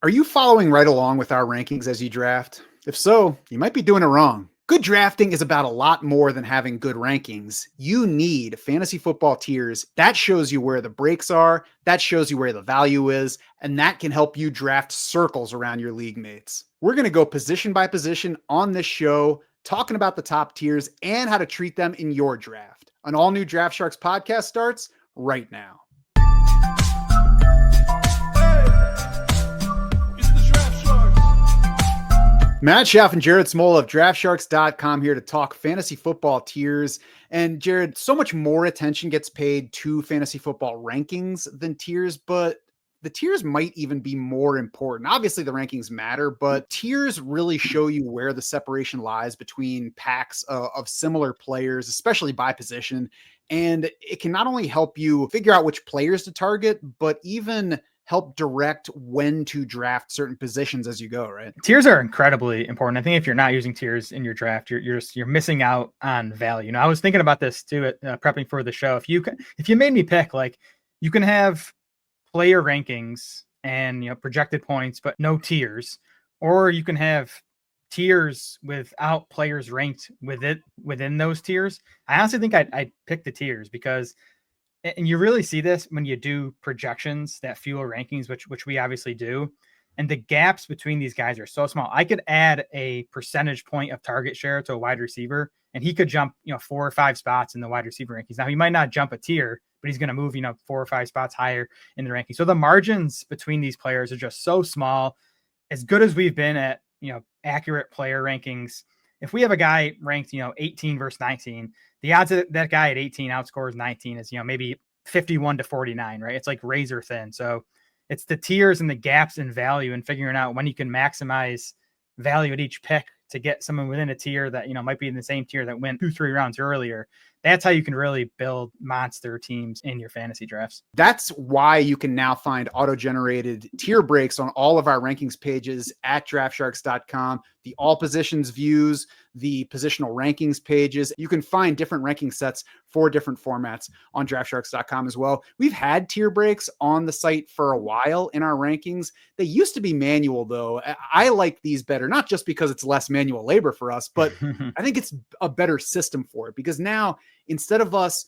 Are you following right along with our rankings as you draft? If so, you might be doing it wrong. Good drafting is about a lot more than having good rankings. You need fantasy football tiers. That shows you where the breaks are, that shows you where the value is, and that can help you draft circles around your league mates. We're going to go position by position on this show, talking about the top tiers and how to treat them in your draft. An all new Draft Sharks podcast starts right now. Matt Schaff and Jared Smola of DraftSharks.com here to talk fantasy football tiers. And Jared, so much more attention gets paid to fantasy football rankings than tiers, but the tiers might even be more important. Obviously, the rankings matter, but tiers really show you where the separation lies between packs of similar players, especially by position. And it can not only help you figure out which players to target, but even help direct when to draft certain positions as you go, right? Tiers are incredibly important. I think if you're not using tiers in your draft, you're missing out on value. Now, I was thinking about this too, prepping for the show. If you made me pick, like, you can have player rankings and projected points, but no tiers, or you can have tiers without players ranked within those tiers. I honestly think I'd pick the tiers because. And you really see this when you do projections that fuel rankings, which we obviously do. And the gaps between these guys are so small. I could add a percentage point of target share to a wide receiver, and he could jump, 4 or 5 spots in the wide receiver rankings. Now, he might not jump a tier, but he's going to move, 4 or 5 spots higher in the ranking. So the margins between these players are just so small. As good as we've been at, accurate player rankings, if we have a guy ranked, 18 versus 19, the odds that guy at 18 outscores 19 is, maybe 51 to 49, right? It's like razor thin. So it's the tiers and the gaps in value and figuring out when you can maximize value at each pick to get someone within a tier that, might be in the same tier that went 2-3 rounds earlier. That's how you can really build monster teams in your fantasy drafts. That's why you can now find auto-generated tier breaks on all of our rankings pages at draftsharks.com, the all positions views, the positional rankings pages. You can find different ranking sets for different formats on draftsharks.com as well. We've had tier breaks on the site for a while in our rankings. They used to be manual, though. I like these better, not just because it's less manual labor for us, but I think it's a better system for it because now, instead of us,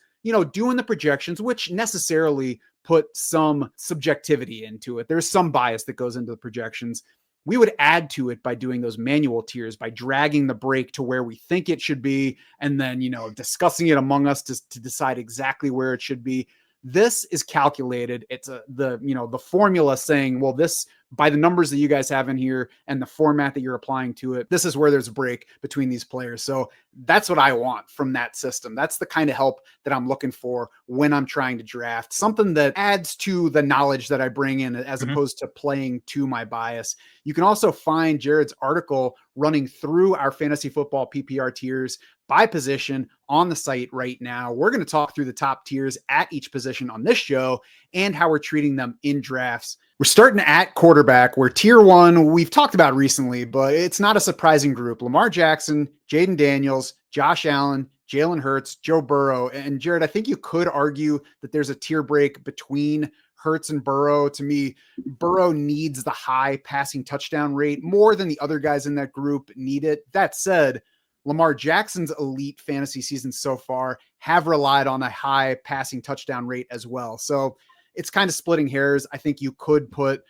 doing the projections, which necessarily put some subjectivity into it, there's some bias that goes into the projections. We would add to it by doing those manual tiers, by dragging the break to where we think it should be, and then, discussing it among us to decide exactly where it should be. This is calculated. It's the formula saying, well, this, by the numbers that you guys have in here and the format that you're applying to it, this is where there's a break between these players. So that's what I want from that system. That's the kind of help that I'm looking for when I'm trying to draft, something that adds to the knowledge that I bring in as opposed to playing to my bias. You can also find Jared's article running through our fantasy football PPR tiers by position on the site right now. We're going to talk through the top tiers at each position on this show and how we're treating them in drafts. We're starting at quarterback, where tier 1 we've talked about recently, but it's not a surprising group. Lamar Jackson, Jaden Daniels, Josh Allen, Jalen Hurts, Joe Burrow. And Jared, I think you could argue that there's a tier break between Hurts and Burrow. To me, Burrow needs the high passing touchdown rate more than the other guys in that group need it. That said, Lamar Jackson's elite fantasy seasons so far have relied on a high passing touchdown rate as well. So it's kind of splitting hairs. I think you could put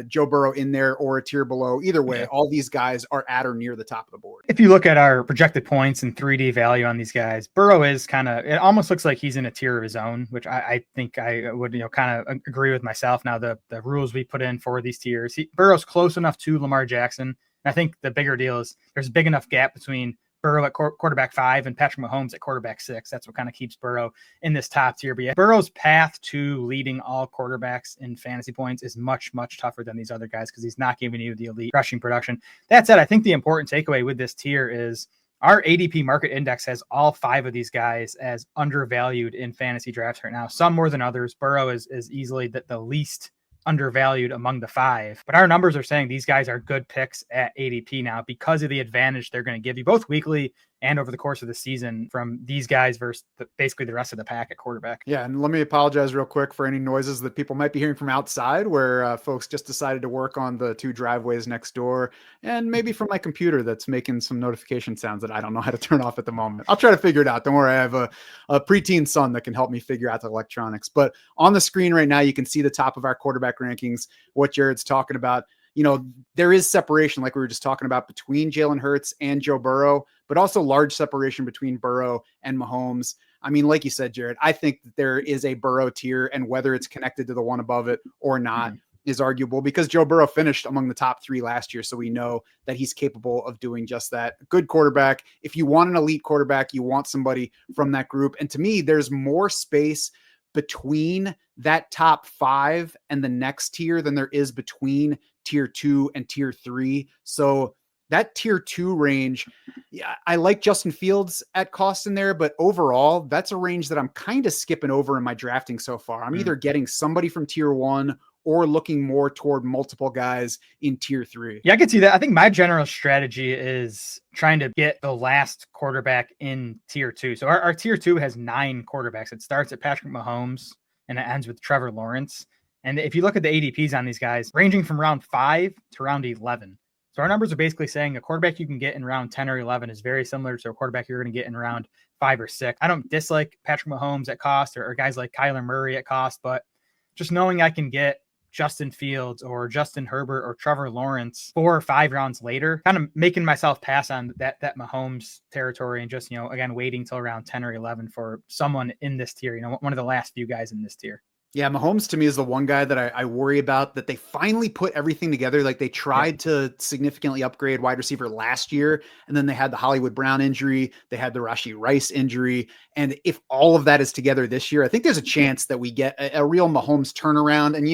Joe Burrow in there or a tier below. Either way, all these guys are at or near the top of the board. If you look at our projected points and 3D value on these guys, Burrow is it almost looks like he's in a tier of his own, which I think I would, kind of agree with myself. Now, the rules we put in for these tiers, Burrow's close enough to Lamar Jackson. And I think the bigger deal is there's a big enough gap between Burrow at quarterback 5 and Patrick Mahomes at quarterback 6. That's what kind of keeps Burrow in this top tier. But yeah, Burrow's path to leading all quarterbacks in fantasy points is much, much tougher than these other guys because he's not giving you the elite rushing production. That said, I think the important takeaway with this tier is our ADP market index has all 5 of these guys as undervalued in fantasy drafts right now, some more than others. Burrow is easily the least undervalued among the 5, but our numbers are saying these guys are good picks at ADP now because of the advantage they're going to give you both weekly and over the course of the season from these guys versus basically the rest of the pack at quarterback. Yeah, and let me apologize real quick for any noises that people might be hearing from outside where folks just decided to work on the 2 driveways next door, and maybe from my computer that's making some notification sounds that I don't know how to turn off at the moment. I'll try to figure it out. Don't worry, I have a preteen son that can help me figure out the electronics. But on the screen right now, you can see the top of our quarterback rankings, what Jared's talking about. There is separation, like we were just talking about, between Jalen Hurts and Joe Burrow, but also large separation between Burrow and Mahomes. I mean, like you said, Jared, I think that there is a Burrow tier, and whether it's connected to the one above it or not is arguable, because Joe Burrow finished among the top 3 last year. So we know that he's capable of doing just that. Good quarterback. If you want an elite quarterback, you want somebody from that group. And to me, there's more space between that top 5 and the next tier than there is between tier 2 and tier 3. So that tier 2 range, yeah, I like Justin Fields at cost in there, but overall, that's a range that I'm kind of skipping over in my drafting so far. I'm either getting somebody from tier 1 or looking more toward multiple guys in tier 3. Yeah, I can see that. I think my general strategy is trying to get the last quarterback in tier 2. So our tier 2 has 9 quarterbacks. It starts at Patrick Mahomes and it ends with Trevor Lawrence. And if you look at the ADPs on these guys, ranging from round 5 to round 11. So our numbers are basically saying a quarterback you can get in round 10 or 11 is very similar to a quarterback you're going to get in round 5 or 6. I don't dislike Patrick Mahomes at cost or guys like Kyler Murray at cost, but just knowing I can get Justin Fields or Justin Herbert or Trevor Lawrence 4 or 5 rounds later, kind of making myself pass on that Mahomes territory and just, again, waiting till around 10 or 11 for someone in this tier, one of the last few guys in this tier. Yeah, Mahomes to me is the one guy that I worry about, that they finally put everything together. Like they tried to significantly upgrade wide receiver last year, and then they had the Hollywood Brown injury. They had the Rashee Rice injury. And if all of that is together this year, I think there's a chance that we get a real Mahomes turnaround. And,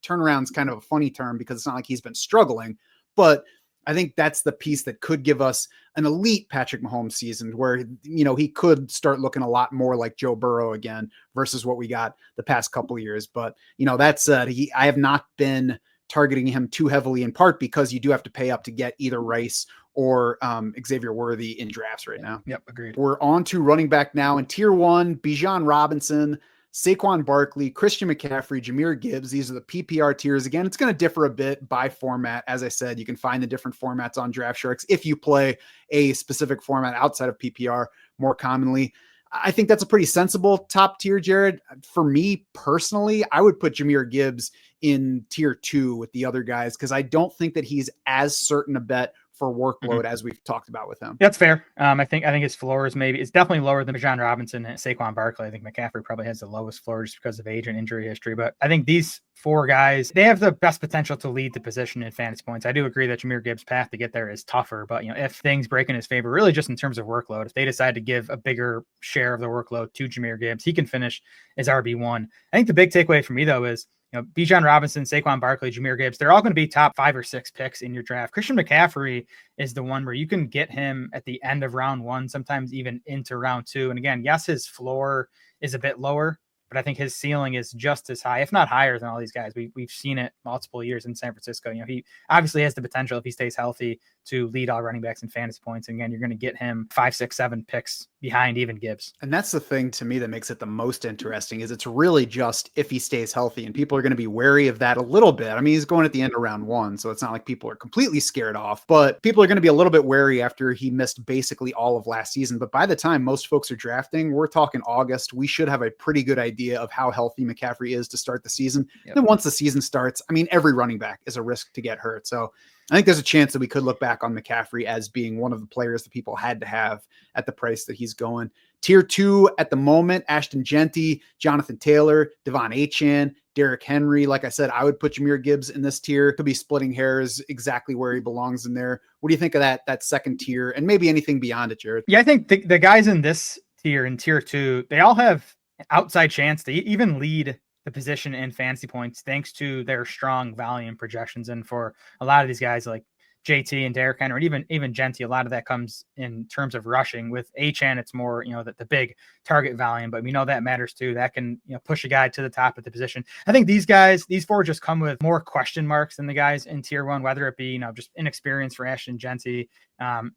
turnaround's kind of a funny term because it's not like he's been struggling, but I think that's the piece that could give us an elite Patrick Mahomes season where, he could start looking a lot more like Joe Burrow again versus what we got the past couple of years. But, that said, I have not been targeting him too heavily, in part because you do have to pay up to get either Rice or Xavier Worthy in drafts right now. Yep, agreed. We're on to running back now. In tier 1, Bijan Robinson, Saquon Barkley, Christian McCaffrey, Jahmyr Gibbs. These are the PPR tiers. Again, it's going to differ a bit by format. As I said, you can find the different formats on DraftSharks if you play a specific format outside of PPR more commonly. I think that's a pretty sensible top tier, Jared. For me personally, I would put Jahmyr Gibbs in tier 2 with the other guys because I don't think that he's as certain a bet for workload as we've talked about with him. That's fair. I think his floor is it's definitely lower than Bijan Robinson and Saquon Barkley. I think McCaffrey probably has the lowest floor just because of age and injury history. But I think these 4 guys, they have the best potential to lead the position in fantasy points. I do agree that Jahmyr Gibbs' path to get there is tougher, but if things break in his favor, really just in terms of workload, if they decide to give a bigger share of the workload to Jahmyr Gibbs, he can finish as RB1. I think the big takeaway for me though is, Bijan Robinson, Saquon Barkley, Jahmyr Gibbs, they're all going to be top 5 or 6 picks in your draft. Christian McCaffrey is the one where you can get him at the end of round 1, sometimes even into round 2. And again, yes, his floor is a bit lower, but I think his ceiling is just as high, if not higher than all these guys. We've seen it multiple years in San Francisco. He obviously has the potential, if he stays healthy, to lead all running backs in fantasy points. And again, you're going to get him 5, 6, 7 picks behind even Gibbs. And that's the thing to me that makes it the most interesting is it's really just if he stays healthy, and people are going to be wary of that a little bit. I mean, he's going at the end of round 1, so it's not like people are completely scared off, but people are going to be a little bit wary after he missed basically all of last season. But by the time most folks are drafting, we're talking August, we should have a pretty good idea of how healthy McCaffrey is to start the season. Yep. Then once the season starts, I mean, every running back is a risk to get hurt. So I think there's a chance that we could look back on McCaffrey as being one of the players that people had to have at the price that he's going. Tier 2 at the moment, Ashton Genty, Jonathan Taylor, Devon Achane, Derrick Henry. Like I said, I would put Jahmyr Gibbs in this tier. Could be splitting hairs exactly where he belongs in there. What do you think of that second tier and maybe anything beyond it, Jared? Yeah, I think the guys in this tier, in tier 2, they all have an outside chance to even lead the position in fantasy points thanks to their strong volume projections. And for a lot of these guys like JT and Derrick Henry, and even Genty. A lot of that comes in terms of rushing. With Achane, it's more, the big target volume, but we know that matters too. That can, push a guy to the top of the position. I think these four just come with more question marks than the guys in tier one, whether it be, just inexperience for Ashton Genty,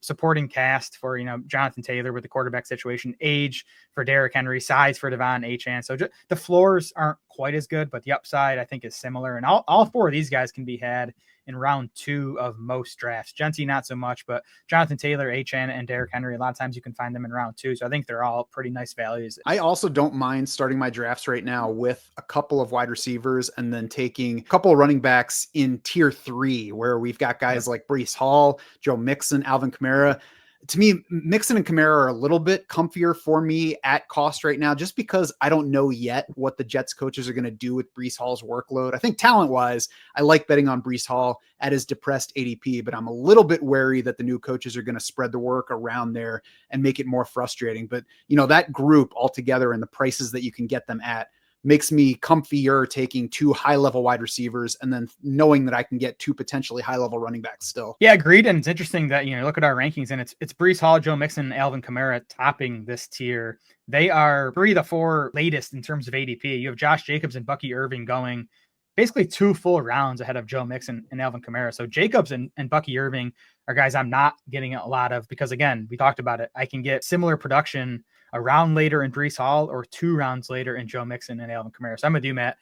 supporting cast for, Jonathan Taylor with the quarterback situation, age for Derrick Henry, size for Devon Achane. So the floors aren't quite as good, but the upside I think is similar. And all four of these guys can be had in round 2 of most drafts. Genty, not so much, but Jonathan Taylor, Achane, and Derrick Henry, a lot of times you can find them in round 2. So I think they're all pretty nice values. I also don't mind starting my drafts right now with a couple of wide receivers and then taking a couple of running backs in tier 3, where we've got guys like Breece Hall, Joe Mixon, Alvin Kamara. To me, Mixon and Kamara are a little bit comfier for me at cost right now, just because I don't know yet what the Jets coaches are going to do with Breece Hall's workload. I think talent-wise, I like betting on Breece Hall at his depressed ADP, but I'm a little bit wary that the new coaches are going to spread the work around there and make it more frustrating. But, that group altogether and the prices that you can get them at makes me comfier taking 2 high-level wide receivers and then knowing that I can get 2 potentially high-level running backs still. Yeah, agreed. And it's interesting that, look at our rankings, and it's Breece Hall, Joe Mixon, and Alvin Kamara topping this tier. They are 3 of the 4 latest in terms of ADP. You have Josh Jacobs and Bucky Irving going basically 2 full rounds ahead of Joe Mixon and Alvin Kamara. So Jacobs and Bucky Irving are guys I'm not getting a lot of because, again, we talked about it. I can get similar production a round later in Breece Hall or 2 rounds later in Joe Mixon and Alvin Kamara. So I'm with you, Matt.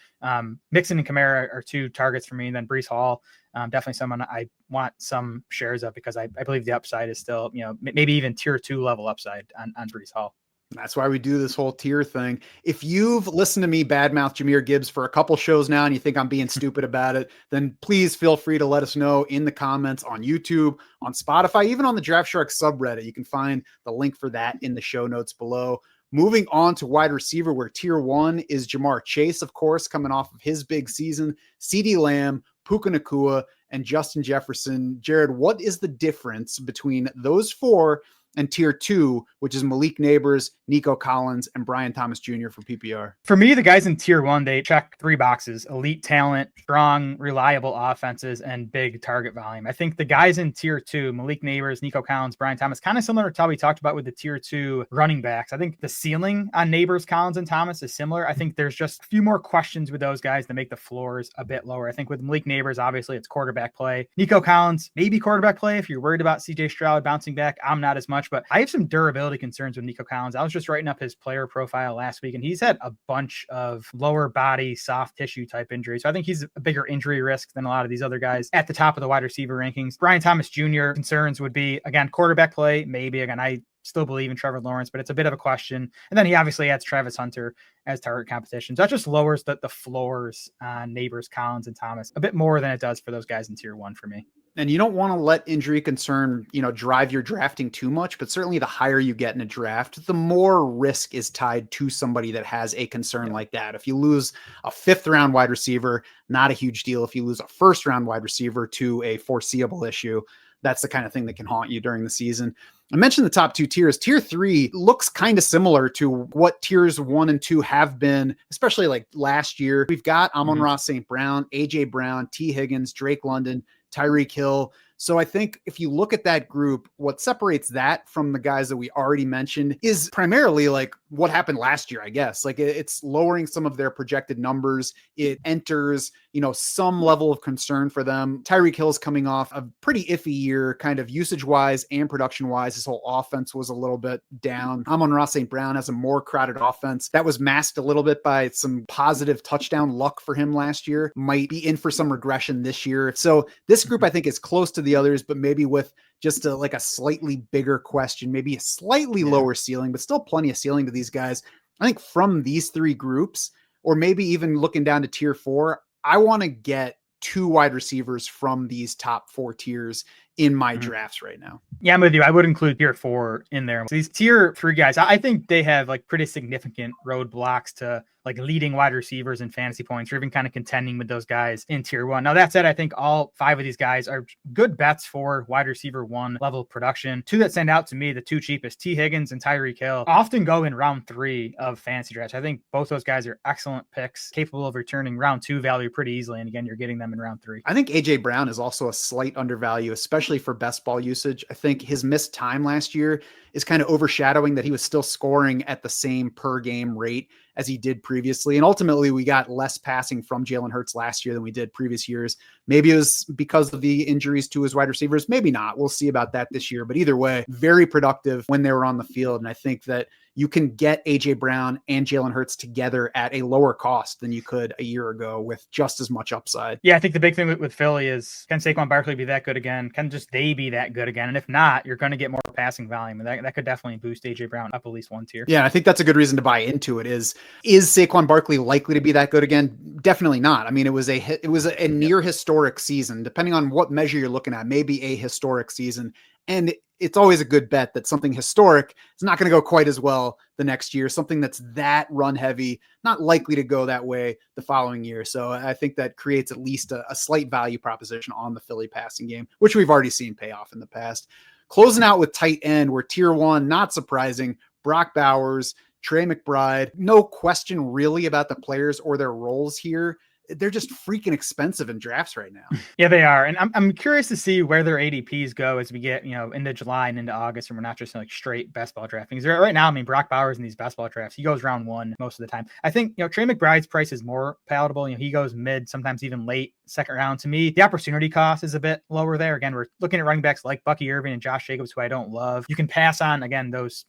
Mixon and Kamara are 2 targets for me. And then Breece Hall, definitely someone I want some shares of because I believe the upside is still, maybe even tier 2 level upside on Breece Hall. That's why we do this whole tier thing. If you've listened to me badmouth Jahmyr Gibbs for a couple shows now and you think I'm being stupid about it, then please feel free to let us know in the comments on YouTube, on Spotify, even on the Draft Sharks subreddit. You can find the link for that in the show notes below. Moving on to wide receiver, where tier 1 is Jamar Chase, of course, coming off of his big season, CeeDee Lamb, Puka Nacua, and Justin Jefferson. Jared, what is the difference between those 4 and tier 2, which is Malik Neighbors, Nico Collins, and Brian Thomas Jr. for PPR? For me, the guys in tier 1, they check 3 boxes: elite talent, strong, reliable offenses, and big target volume. I think the guys in tier 2, Malik Neighbors, Nico Collins, Brian Thomas, kind of similar to how we talked about with the tier 2 running backs. I think the ceiling on Neighbors, Collins, and Thomas is similar. I think there's just a few more questions with those guys that make the floors a bit lower. I think with Malik Neighbors, obviously it's quarterback play. Nico Collins, maybe quarterback play if you're worried about CJ Stroud bouncing back. I'm not as much, but I have some durability concerns with Nico Collins. I was just writing up his player profile last week, and he's had a bunch of lower body, soft tissue type injuries. So I think he's a bigger injury risk than a lot of these other guys at the top of the wide receiver rankings. Brian Thomas Jr. concerns would be, again, quarterback play. Maybe, again, I still believe in Trevor Lawrence, but it's a bit of a question. And then he obviously adds Travis Hunter as target competition. So that just lowers the floors on Neighbors, Collins, and Thomas a bit more than it does for those guys in tier 1 for me. And you don't want to let injury concern, drive your drafting too much, but certainly the higher you get in a draft, the more risk is tied to somebody that has a concern like that. If you lose a 5th round wide receiver, not a huge deal. If you lose a 1st round wide receiver to a foreseeable issue, that's the kind of thing that can haunt you during the season. I mentioned the top 2 tiers. Tier 3 looks kind of similar to what tiers 1 and 2 have been, especially like last year. We've got Amon-Ra St. Brown, AJ Brown, T. Higgins, Drake London, Tyreek Hill. So I think if you look at that group, what separates that from the guys that we already mentioned is primarily like what happened last year, I guess. Like it's lowering some of their projected numbers. It enters, some level of concern for them. Tyreek Hill's coming off a pretty iffy year, kind of usage-wise and production-wise. His whole offense was a little bit down. Amon-Ra St. Brown has a more crowded offense. That was masked a little bit by some positive touchdown luck for him last year. Might be in for some regression this year. So this group, I think, is close to the others, but maybe with just a slightly bigger question, maybe a slightly lower ceiling, but still plenty of ceiling to these guys. I think from these 3 groups, or maybe even looking down to tier 4, I want to get 2 wide receivers from these top 4 tiers in my drafts right now. Yeah, I'm with you. I would include tier 4 in there. So these tier 3 guys, I think they have like pretty significant roadblocks to like leading wide receivers in fantasy points, or even kind of contending with those guys in tier 1. Now that said, I think all 5 of these guys are good bets for wide receiver 1 level production. 2 that stand out to me, the 2 cheapest, T. Higgins and Tyreek Hill, often go in round 3 of fantasy drafts. I think both those guys are excellent picks, capable of returning round 2 value pretty easily. And again, you're getting them in round 3. I think AJ Brown is also a slight undervalue, especially especially for best ball usage. I think his missed time last year is kind of overshadowing that he was still scoring at the same per game rate as he did previously. And ultimately, we got less passing from Jalen Hurts last year than we did previous years. Maybe it was because of the injuries to his wide receivers. Maybe not. We'll see about that this year. But either way, very productive when they were on the field. And I think that you can get AJ Brown and Jalen Hurts together at a lower cost than you could a year ago with just as much upside. Yeah, I think the big thing with Philly is, can Saquon Barkley be that good again? Can just they be that good again? And if not, you're going to get more passing volume. And that could definitely boost AJ Brown up at least one tier. Yeah, I think that's a good reason to buy into it. Is Saquon Barkley likely to be that good again? Definitely not. I mean, it was a near historic season, depending on what measure you're looking at, maybe a historic season. And it's always a good bet that something historic is not going to go quite as well the next year. Something that's that run heavy, not likely to go that way the following year. So I think that creates at least a slight value proposition on the Philly passing game, which we've already seen pay off in the past. Closing out with tight end, we're tier one, not surprising, Brock Bowers, Trey McBride. No question really about the players or their roles here. They're just freaking expensive in drafts right now. Yeah, they are. And I'm curious to see where their ADPs go as we get, into July and into August, and we're not just like straight best ball draftings. Right now, I mean, Brock Bowers in these best ball drafts, he goes round one most of the time. I think, Trey McBride's price is more palatable. He goes mid, sometimes even late second round. To me, the opportunity cost is a bit lower there. Again, we're looking at running backs like Bucky Irving and Josh Jacobs, who I don't love. You can pass on, again, those,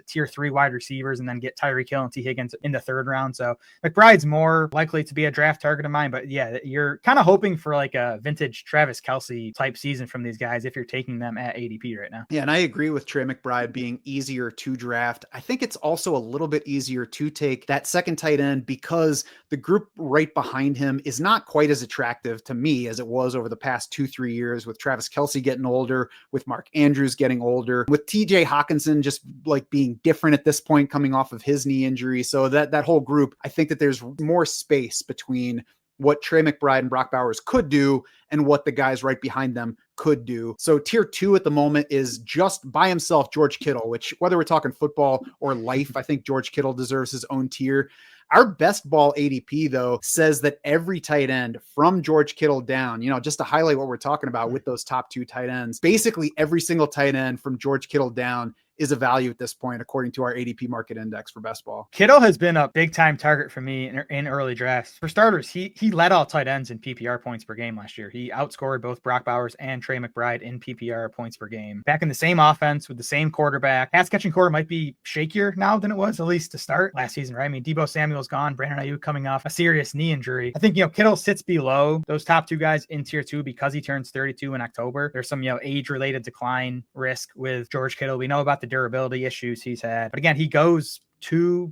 tier 3 wide receivers, and then get Tyreek Hill and T. Higgins in the third round. So McBride's more likely to be a draft target of mine, but yeah, you're kind of hoping for like a vintage Travis Kelce type season from these guys if you're taking them at ADP right now. Yeah, and I agree with Trey McBride being easier to draft. I think it's also a little bit easier to take that second tight end because the group right behind him is not quite as attractive to me as it was over the past 2-3 years, with Travis Kelce getting older, with Mark Andrews getting older, with TJ Hawkinson just like being different at this point coming off of his knee injury. So that whole group, I think that there's more space between what Trey McBride and Brock Bowers could do and what the guys right behind them could do. So tier 2 at the moment is just by himself, George Kittle, which whether we're talking football or life, I think George Kittle deserves his own tier. Our best ball ADP, though, says that every tight end from George Kittle down, just to highlight what we're talking about with those top 2 tight ends, basically every single tight end from George Kittle down is a value at this point, according to our ADP market index for best ball. Kittle has been a big time target for me in early drafts. For starters, he led all tight ends in PPR points per game last year. He outscored both Brock Bowers and Trey McBride in PPR points per game. Back in the same offense with the same quarterback. Pass catching core might be shakier now than it was, at least to start last season, right? I mean, Deebo Samuel's gone, Brandon Ayuk coming off a serious knee injury. I think, Kittle sits below those top 2 guys in tier 2 because he turns 32 in October. There's some, age-related decline risk with George Kittle. We know about the durability issues he's had, but again, he goes 2-3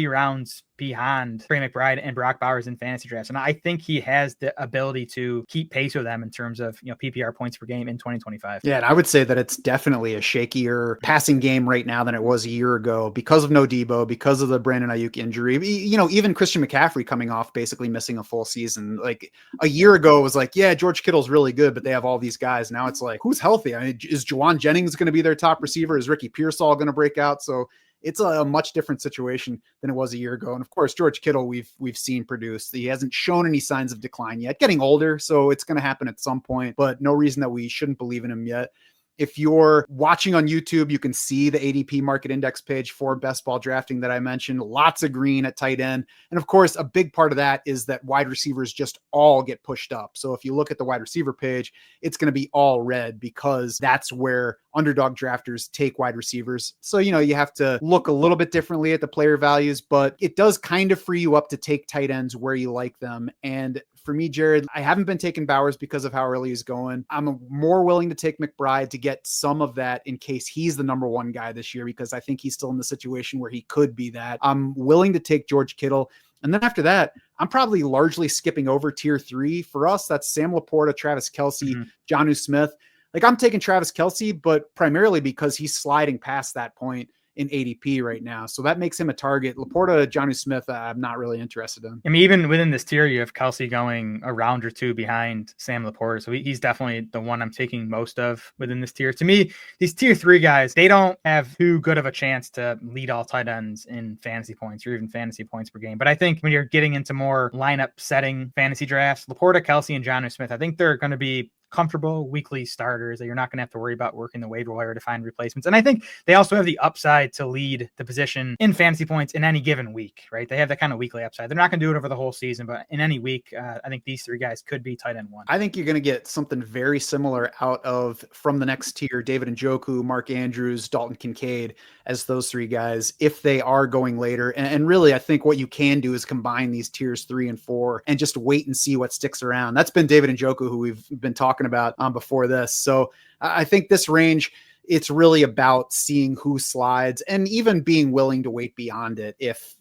rounds behind Trey McBride and Brock Bowers in fantasy drafts. And I think he has the ability to keep pace with them in terms of, PPR points per game in 2025. Yeah. And I would say that it's definitely a shakier passing game right now than it was a year ago because of no Deebo, because of the Brandon Ayuk injury. Even Christian McCaffrey coming off basically missing a full season. Like a year ago, it was like, yeah, George Kittle's really good, but they have all these guys. Now it's like, who's healthy? I mean, is Juwan Jennings going to be their top receiver? Is Ricky Pearsall going to break out? So it's a much different situation than it was a year ago. And of course, George Kittle, we've seen produce. He hasn't shown any signs of decline yet, getting older. So it's going to happen at some point, but no reason that we shouldn't believe in him yet. If you're watching on YouTube, you can see the ADP market index page for best ball drafting that I mentioned. Lots of green at tight end. And of course, a big part of that is that wide receivers just all get pushed up. So if you look at the wide receiver page, it's going to be all red because that's where underdog drafters take wide receivers. So, you have to look a little bit differently at the player values, but it does kind of free you up to take tight ends where you like them. And for me, Jared, I haven't been taking Bowers because of how early he's going. I'm more willing to take McBride to get some of that in case he's the number 1 guy this year, because I think he's still in the situation where he could be that. I'm willing to take George Kittle. And then after that, I'm probably largely skipping over tier 3. For us, that's Sam Laporta, Travis Kelce, Jonnu Smith. Like I'm taking Travis Kelce, but primarily because he's sliding past that point in ADP right now. So that makes him a target. Laporta, Jonnu Smith, I'm not really interested in. I mean, even within this tier, you have Kelce going a round or 2 behind Sam Laporta. So he's definitely the one I'm taking most of within this tier. To me, these tier 3 guys, they don't have too good of a chance to lead all tight ends in fantasy points or even fantasy points per game. But I think when you're getting into more lineup setting fantasy drafts, Laporta, Kelce, and Jonnu Smith, I think they're going to be comfortable weekly starters that you're not going to have to worry about working the waiver wire to find replacements. And I think they also have the upside to lead the position in fantasy points in any given week, right? They have that kind of weekly upside. They're not going to do it over the whole season, but in any week, I think these three guys could be tight end one. I think you're going to get something very similar out of from the next tier, David Njoku, Mark Andrews, Dalton Kincaid as those three guys, if they are going later. And really, I think what you can do is combine these tiers 3 and 4 and just wait and see what sticks around. That's been David Njoku, who we've been talking about before this. So I think this range, it's really about seeing who slides and even being willing to wait beyond it if,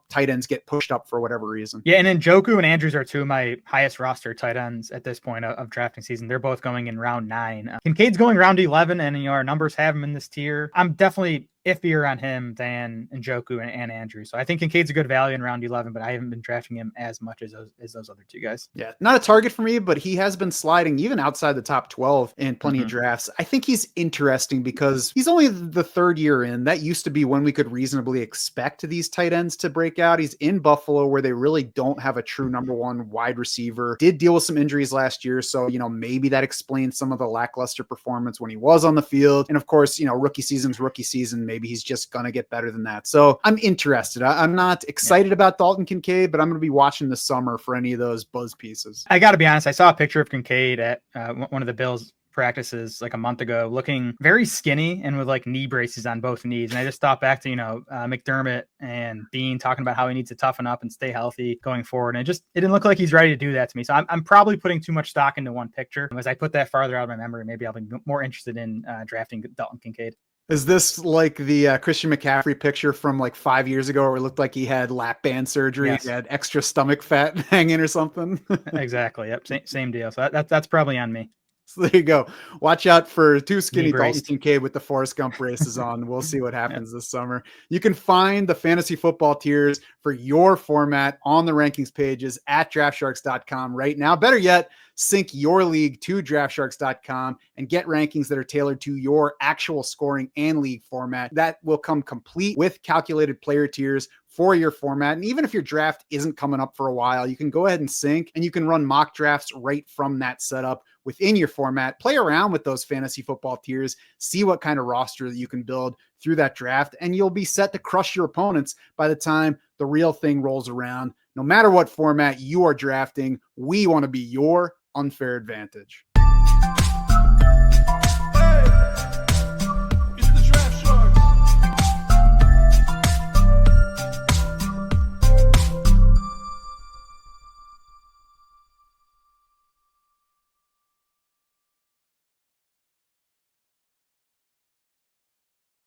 tight ends get pushed up for whatever reason. Yeah, and then Njoku and Andrews are two of my highest roster tight ends at this point of drafting season. They're both going in round 9. Kincaid's going round 11, and our numbers have him in this tier. I'm definitely iffier on him than Njoku and Andrews. So I think Kincaid's a good value in round 11, but I haven't been drafting him as much as those other two guys. Yeah, not a target for me, but he has been sliding even outside the top 12 in plenty of drafts. I think he's interesting because he's only the third year in. That used to be when we could reasonably expect these tight ends to break out. He's in Buffalo, where they really don't have a true number one wide receiver. Did deal with some injuries last year, so maybe that explains some of the lackluster performance when he was on the field. And of course, rookie season's rookie season. Maybe he's just gonna get better than that. So I'm interested. I'm not excited about Dalton Kincaid, but I'm gonna be watching this summer for any of those buzz pieces. I got to be honest. I saw a picture of Kincaid at one of the Bills practices like a month ago, looking very skinny and with like knee braces on both knees. And I just thought back to, McDermott and Bean talking about how he needs to toughen up and stay healthy going forward. And it didn't look like he's ready to do that to me. So I'm probably putting too much stock into one picture. As I put that farther out of my memory, maybe I'll be more interested in drafting Dalton Kincaid. Is this like the Christian McCaffrey picture from like 5 years ago where it looked like he had lap band surgery, Yes. He had extra stomach fat hanging or something? Exactly. Yep. Same deal. So that's probably on me. So there you go. Watch out for too skinny Dalton braced. Kincaid with the Forrest Gump braces on. We'll see what happens this summer. You can find the fantasy football tiers for your format on the rankings pages at draftsharks.com right now. Better yet, sync your league to draftsharks.com and get rankings that are tailored to your actual scoring and league format. That will come complete with calculated player tiers for your format. And even if your draft isn't coming up for a while, you can go ahead and sync and you can run mock drafts right from that setup within your format. Play around with those fantasy football tiers, see what kind of roster that you can build through that draft, and you'll be set to crush your opponents by the time the real thing rolls around. No matter what format you are drafting, we want to be your unfair advantage.